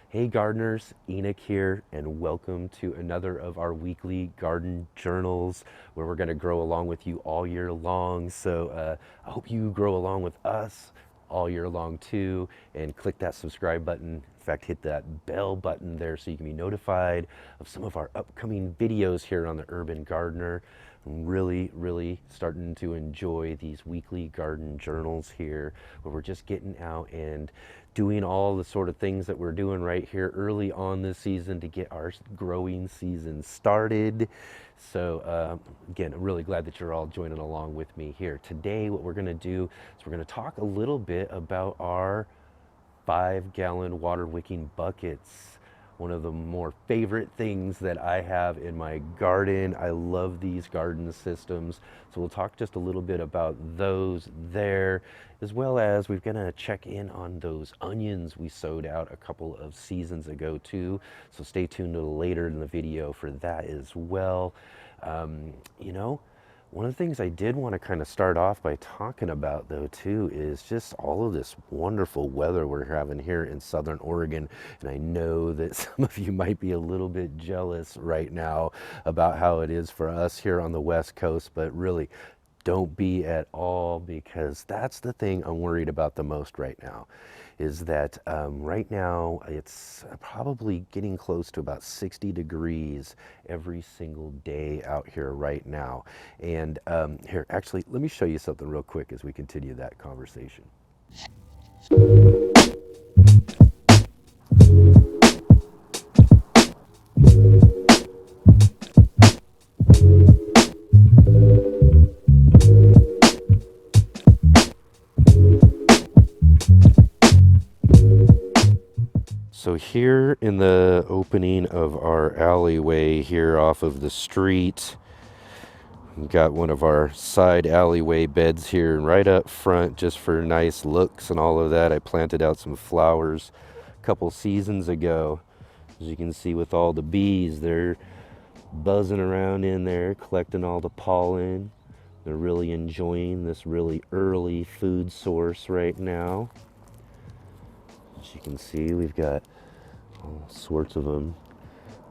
Hey gardeners, Enoch here, and welcome to another of our weekly garden journals where we're going to grow along with you all year long. So I hope you grow along with us all year long too, and click that subscribe button. In fact, hit that bell button there so you can be notified of some of our upcoming videos here on the Urban Gardener. I'm really starting to enjoy these weekly garden journals here where we're just getting out and doing all the sort of things that we're doing right here early on this season to get our growing season started. So again, I'm really glad that you're all joining along with me here. Today, what we're going to do is we're going to talk a little bit about our 5-gallon water wicking buckets. One of the more favorite things that I have in my garden. I love these garden systems. So we'll talk just a little bit about those there, as well as we're gonna check in on those onions we sowed out a couple of seasons ago too. So stay tuned to later in the video for that as well. You know, one of the things I did want to kind of start off by talking about, though, too, is just all of this wonderful weather we're having here in Southern Oregon. And I know that some of you might be a little bit jealous right now about how it is for us here on the West Coast, but really, don't be at all, because that's the thing I'm worried about the most right now. Is that right now it's probably getting close to about 60 degrees every single day out here right now. And here, actually, let me show you something real quick as we continue that conversation. So here in the opening of our alleyway here off of the street, we've got one of our side alleyway beds here, and right up front, just for nice looks and all of that, I planted out some flowers a couple seasons ago. As you can see with all the bees, they're buzzing around in there, collecting all the pollen. They're really enjoying this really early food source right now. As you can see, we've got all sorts of them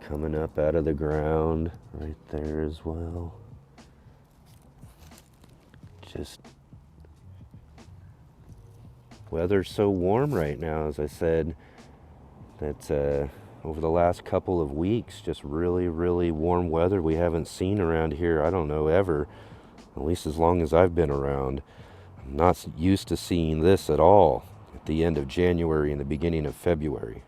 coming up out of the ground right there as well. Just weather's so warm right now, as I said, that over the last couple of weeks, just really warm weather we haven't seen around here, I don't know, ever, at least as long as I've been around. I'm not used to seeing this at all at the end of January and the beginning of February.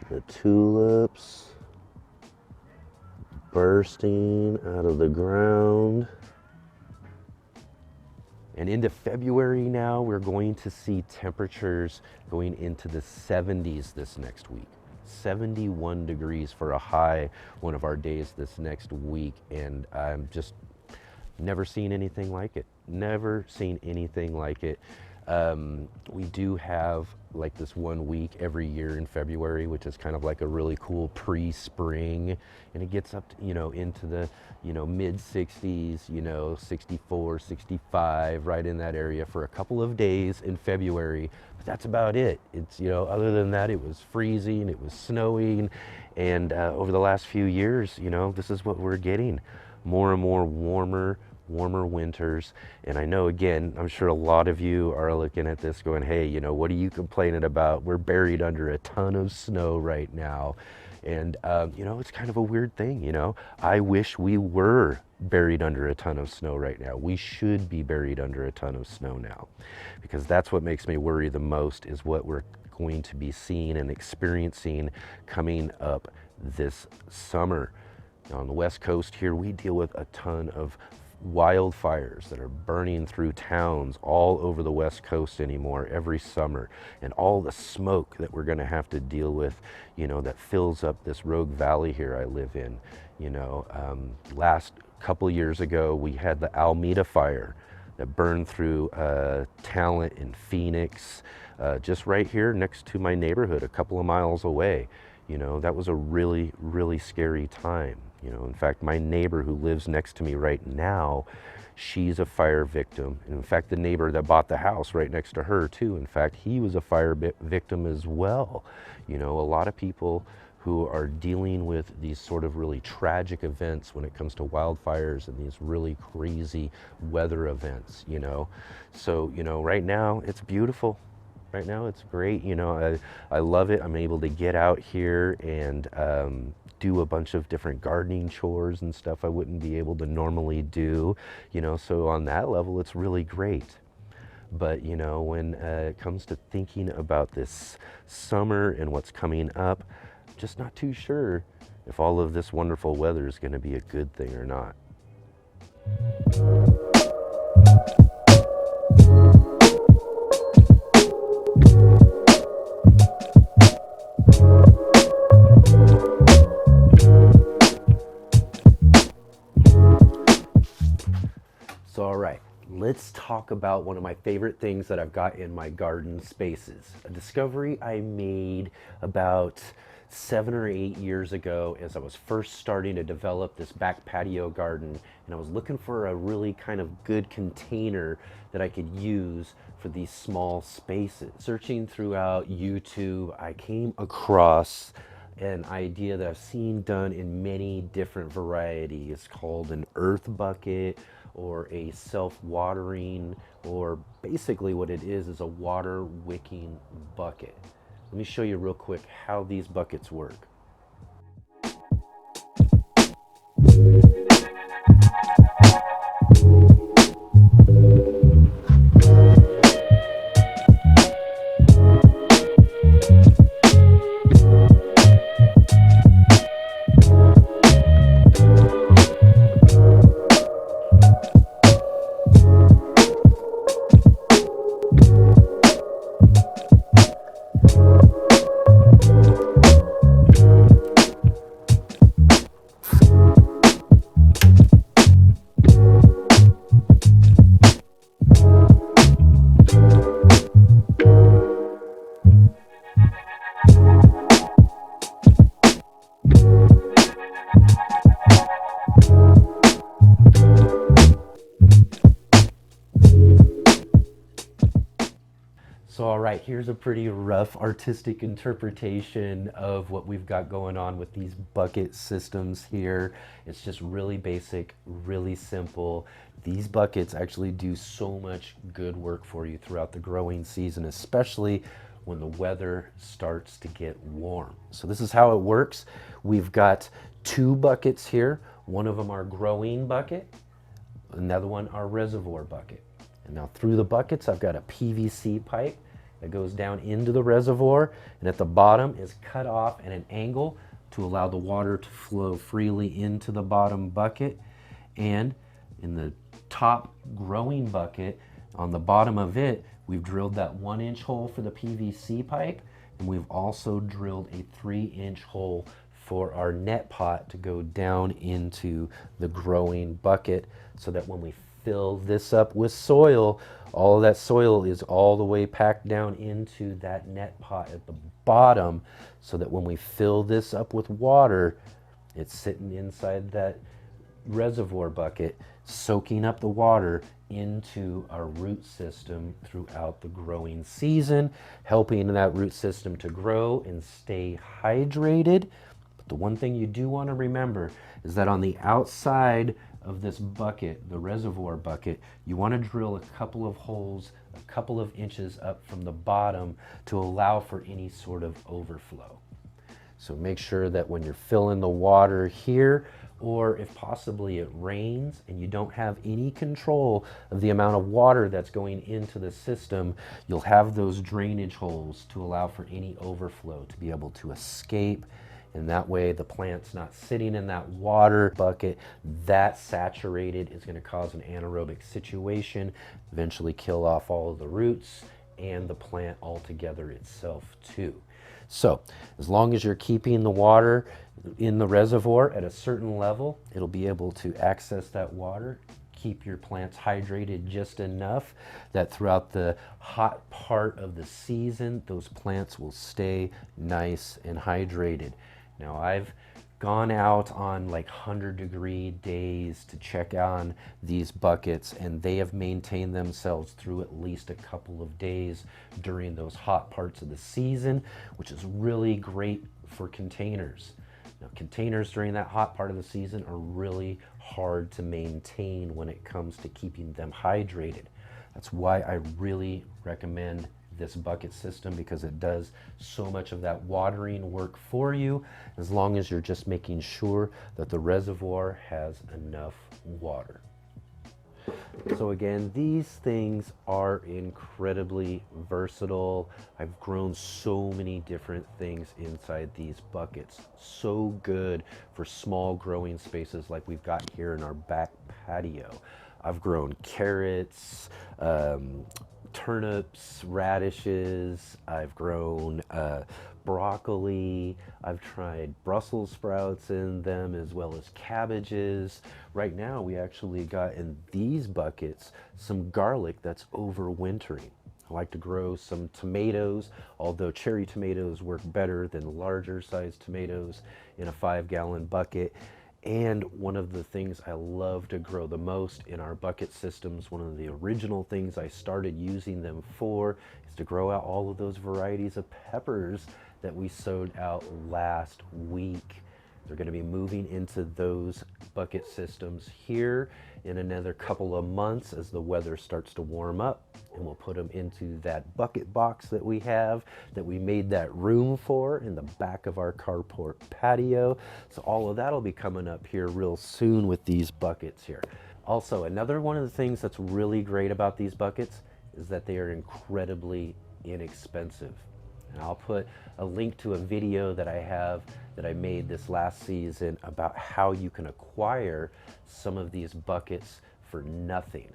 The tulips bursting out of the ground. And into February now, we're going to see temperatures going into the 70s this next week. 71 degrees for a high one of our days this next week. And I'm just never seen anything like it. Never seen anything like it. We do have like this 1 week every year in February, which is kind of like a really cool pre-spring, and it gets up to, into the, mid 60s, 64, 65, right in that area for a couple of days in February. But that's about it. It's, other than that, it was freezing, it was snowing, and over the last few years, this is what we're getting. More and more warmer winters. And I know, again, I'm sure a lot of you are looking at this going, hey, what are you complaining about? We're buried under a ton of snow right now. And, it's kind of a weird thing, I wish we were buried under a ton of snow right now. We should be buried under a ton of snow now, because that's what makes me worry the most, is what we're going to be seeing and experiencing coming up this summer. Now, on the West Coast here, we deal with a ton of wildfires that are burning through towns all over the West Coast anymore every summer, and all the smoke that we're going to have to deal with, that fills up this rogue valley here I live in. Last A couple years ago, we had the Alameda fire that burned through Talent in Phoenix, just right here next to my neighborhood, a couple of miles away. You know, that was a really, really scary time. You know, in fact, my neighbor who lives next to me right now, she's a fire victim. And in fact, the neighbor that bought the house right next to her too, in fact, he was a fire victim as well. You know, a lot of people who are dealing with these sort of really tragic events when it comes to wildfires and these really crazy weather events, you know. So, you know, right now it's beautiful. Right now it's great. You know, I love it. I'm able to get out here and do a bunch of different gardening chores and stuff I wouldn't be able to normally do, you know, so on that level it's really great. But you know, when it comes to thinking about this summer and what's coming up, just not too sure if all of this wonderful weather is going to be a good thing or not. So, all right, let's talk about one of my favorite things that I've got in my garden spaces. A discovery I made about 7 or 8 years ago as I was first starting to develop this back patio garden, and I was looking for a really kind of good container that I could use for these small spaces. Searching throughout YouTube, I came across an idea that I've seen done in many different varieties called an earth bucket or a self-watering, or basically what it is a water-wicking bucket. Let me show you real quick how these buckets work. So, all right, here's a pretty rough artistic interpretation of what we've got going on with these bucket systems here. It's just really basic, really simple. These buckets actually do so much good work for you throughout the growing season, especially when the weather starts to get warm. So this is how it works. We've got 2 buckets here. One of them our growing bucket, another one our reservoir bucket. And now through the buckets, I've got a PVC pipe that goes down into the reservoir, and at the bottom is cut off at an angle to allow the water to flow freely into the bottom bucket. And in the top growing bucket, on the bottom of it, we've drilled that 1-inch hole for the PVC pipe, and we've also drilled a 3-inch hole for our net pot to go down into the growing bucket, so that when we fill this up with soil, all of that soil is all the way packed down into that net pot at the bottom, so that when we fill this up with water, it's sitting inside that reservoir bucket, soaking up the water into our root system throughout the growing season, helping that root system to grow and stay hydrated. But the one thing you do want to remember is that on the outside of this bucket, the reservoir bucket, you want to drill a couple of holes a couple of inches up from the bottom to allow for any sort of overflow. So make sure that when you're filling the water here, or if possibly it rains and you don't have any control of the amount of water that's going into the system, you'll have those drainage holes to allow for any overflow to be able to escape. And that way the plant's not sitting in that water bucket that saturated is going to cause an anaerobic situation, eventually kill off all of the roots, and the plant altogether itself too. So as long as you're keeping the water in the reservoir at a certain level, it'll be able to access that water, keep your plants hydrated just enough that throughout the hot part of the season, those plants will stay nice and hydrated. Now, I've gone out on like 100-degree days to check on these buckets, and they have maintained themselves through at least a couple of days during those hot parts of the season, which is really great for containers. Now, containers during that hot part of the season are really hard to maintain when it comes to keeping them hydrated. That's why I really recommend this bucket system, because it does so much of that watering work for you, as long as you're just making sure that the reservoir has enough water. So again, these things are incredibly versatile. I've grown so many different things inside these buckets. So good for small growing spaces like we've got here in our back patio. I've grown carrots, turnips, radishes. I've grown broccoli. I've tried Brussels sprouts in them, as well as cabbages. Right now we actually got in these buckets some garlic that's overwintering. I like to grow some tomatoes, although cherry tomatoes work better than larger sized tomatoes in a 5-gallon bucket. And one of the things I love to grow the most in our bucket systems, one of the original things I started using them for, is to grow out all of those varieties of peppers that we sowed out last week. They're going to be moving into those bucket systems here in another couple of months as the weather starts to warm up, and we'll put them into that bucket box that we have, that we made that room for in the back of our carport patio. So all of that will be coming up here real soon with these buckets here. Also, another one of the things that's really great about these buckets is that they are incredibly inexpensive. And I'll put a link to a video that I have that I made this last season about how you can acquire some of these buckets for nothing.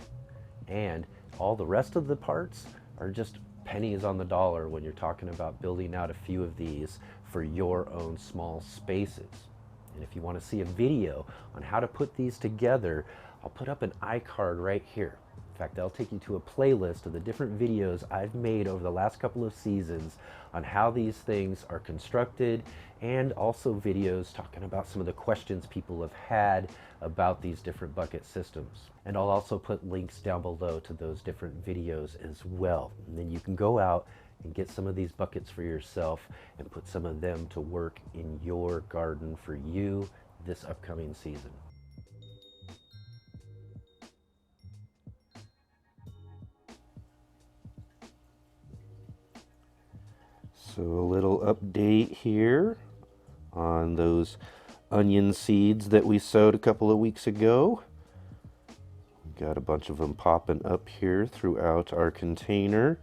And all the rest of the parts are just pennies on the dollar when you're talking about building out a few of these for your own small spaces. And if you want to see a video on how to put these together, I'll put up an iCard right here. In fact, I'll take you to a playlist of the different videos I've made over the last couple of seasons on how these things are constructed, and also videos talking about some of the questions people have had about these different bucket systems. And I'll also put links down below to those different videos as well. And then you can go out and get some of these buckets for yourself and put some of them to work in your garden for you this upcoming season. So a little update here on those onion seeds that we sowed a couple of weeks ago. Got a bunch of them popping up here throughout our container.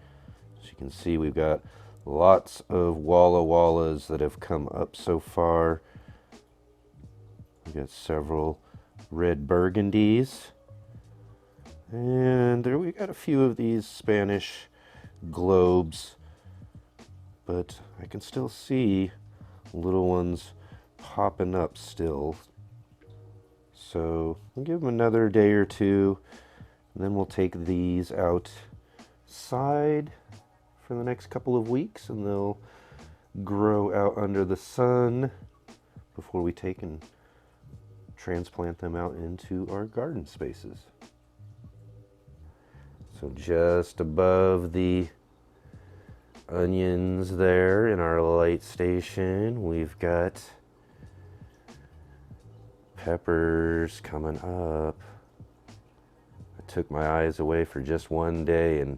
As you can see, we've got lots of Walla Wallas that have come up so far. We've got several red burgundies. And there we got a few of these Spanish globes. But I can still see little ones popping up still. So we'll give them another day or two, and then we'll take these outside for the next couple of weeks, and they'll grow out under the sun before we take and transplant them out into our garden spaces. So just above the onions there in our light station, we've got peppers coming up. I took my eyes away for just one day and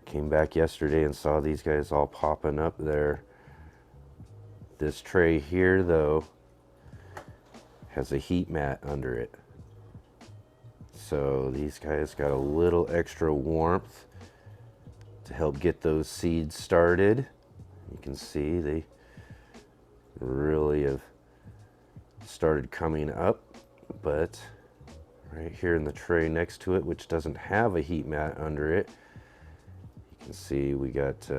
came back yesterday and saw these guys all popping up there. This tray here, though, has a heat mat under it. So these guys got a little extra warmth to help get those seeds started. You can see they really have started coming up, but right here in the tray next to it, which doesn't have a heat mat under it, you You can see we got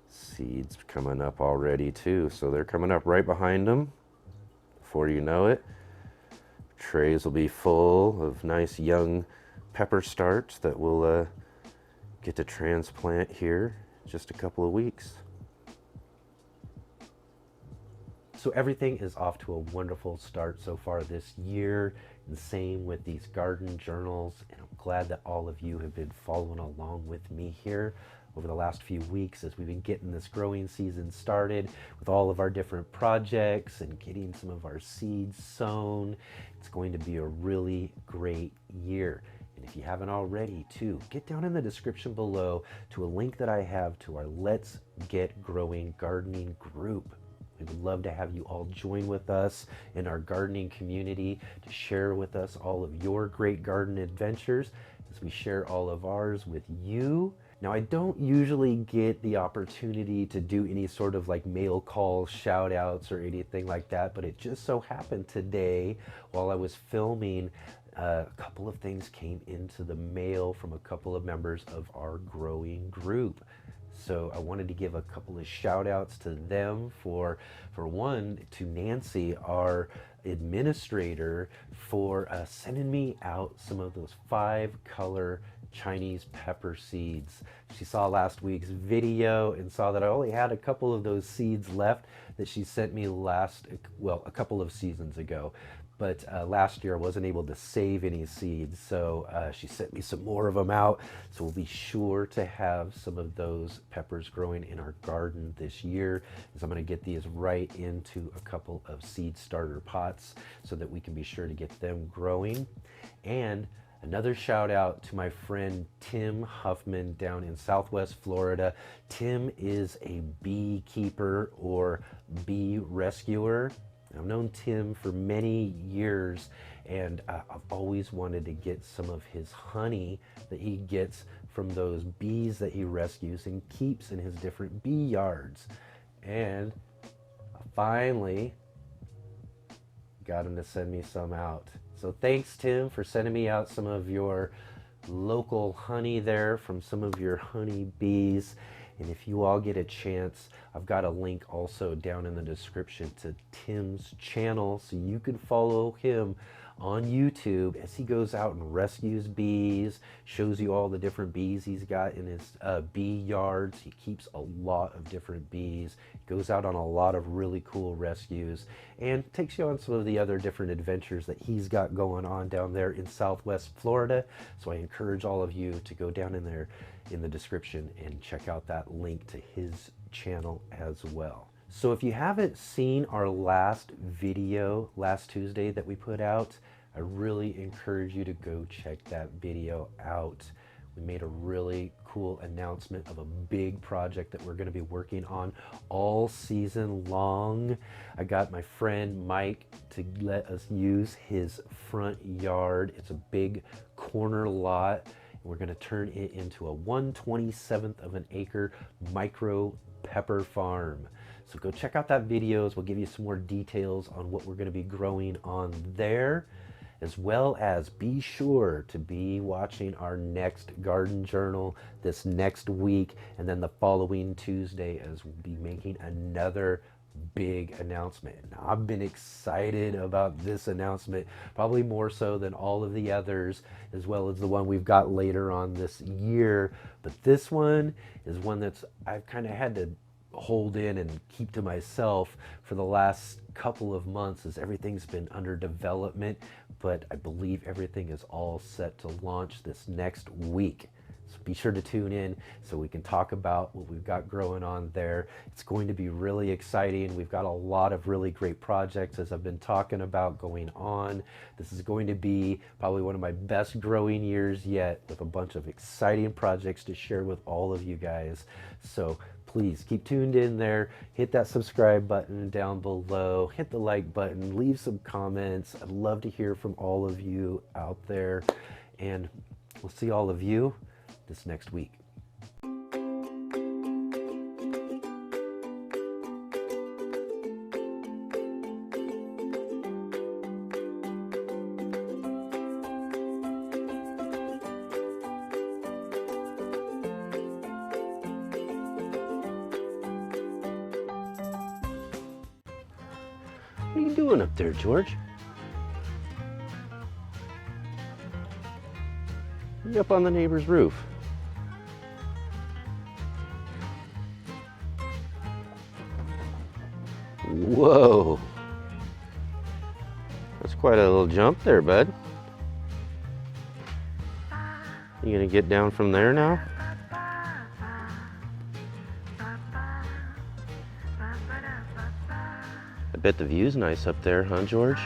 seeds coming up already too. So they're coming up right behind them. Before you know it, trays will be full of nice young pepper starts that we'll get to transplant here in just a couple of weeks. So everything is off to a wonderful start so far this year, and same with these garden journals. And I'm glad that all of you have been following along with me here over the last few weeks as we've been getting this growing season started with all of our different projects and getting some of our seeds sown. It's going to be a really great year. And if you haven't already, too, get down in the description below to a link that I have to our Let's Get Growing gardening group. We would love to have you all join with us in our gardening community to share with us all of your great garden adventures as we share all of ours with you. Now, I don't usually get the opportunity to do any sort of like mail call shout outs or anything like that, but it just so happened today while I was filming, a couple of things came into the mail from a couple of members of our growing group. So I wanted to give a couple of shout outs to them for one, to Nancy, our administrator, for sending me out some of those 5-color Chinese pepper seeds. She saw last week's video and saw that I only had a couple of those seeds left that she sent me a couple of seasons ago. But last year I wasn't able to save any seeds, so she sent me some more of them out. So we'll be sure to have some of those peppers growing in our garden this year, as I'm going to get these right into a couple of seed starter pots so that we can be sure to get them growing. And another shout out to my friend Tim Huffman down in Southwest Florida. Tim is a beekeeper or bee rescuer. I've known Tim for many years, and I've always wanted to get some of his honey that he gets from those bees that he rescues and keeps in his different bee yards. And I finally got him to send me some out. So thanks, Tim, for sending me out some of your local honey there from some of your honey bees. And if you all get a chance, I've got a link also down in the description to Tim's channel, so you can follow him on YouTube as he goes out and rescues bees, shows you all the different bees he's got in his bee yards. He keeps a lot of different bees, goes out on a lot of really cool rescues, and takes you on some of the other different adventures that he's got going on down there in Southwest Florida. So I encourage all of you to go down in there in the description and check out that link to his channel as well. So if you haven't seen our last video last Tuesday that we put out, I really encourage you to go check that video out. We made a really cool announcement of a big project that we're going to be working on all season long. I got my friend Mike to let us use his front yard. It's a big corner lot. We're going to turn it into a 1/27th of an acre micro pepper farm. So go check out that videos. We'll give you some more details on what we're going to be growing on there, as well as be sure to be watching our next garden journal this next week, and then the following Tuesday as we'll be making another big announcement. Now, I've been excited about this announcement, probably more so than all of the others, as well as the one we've got later on this year. But this one is one that's I've kind of had to hold in and keep to myself for the last couple of months, as everything's been under development, but I believe everything is all set to launch this next week. So be sure to tune in so we can talk about what we've got growing on there. It's going to be really exciting. We've got a lot of really great projects, as I've been talking about, going on. This is going to be probably one of my best growing years yet, with a bunch of exciting projects to share with all of you guys. So please keep tuned in there. Hit that subscribe button down below. Hit the like button. Leave some comments. I'd love to hear from all of you out there. And we'll see all of you this next week. What are you doing up there, George? You up on the neighbor's roof? Whoa. That's quite a little jump there, bud. You gonna get down from there now? I bet the view's nice up there, huh, George?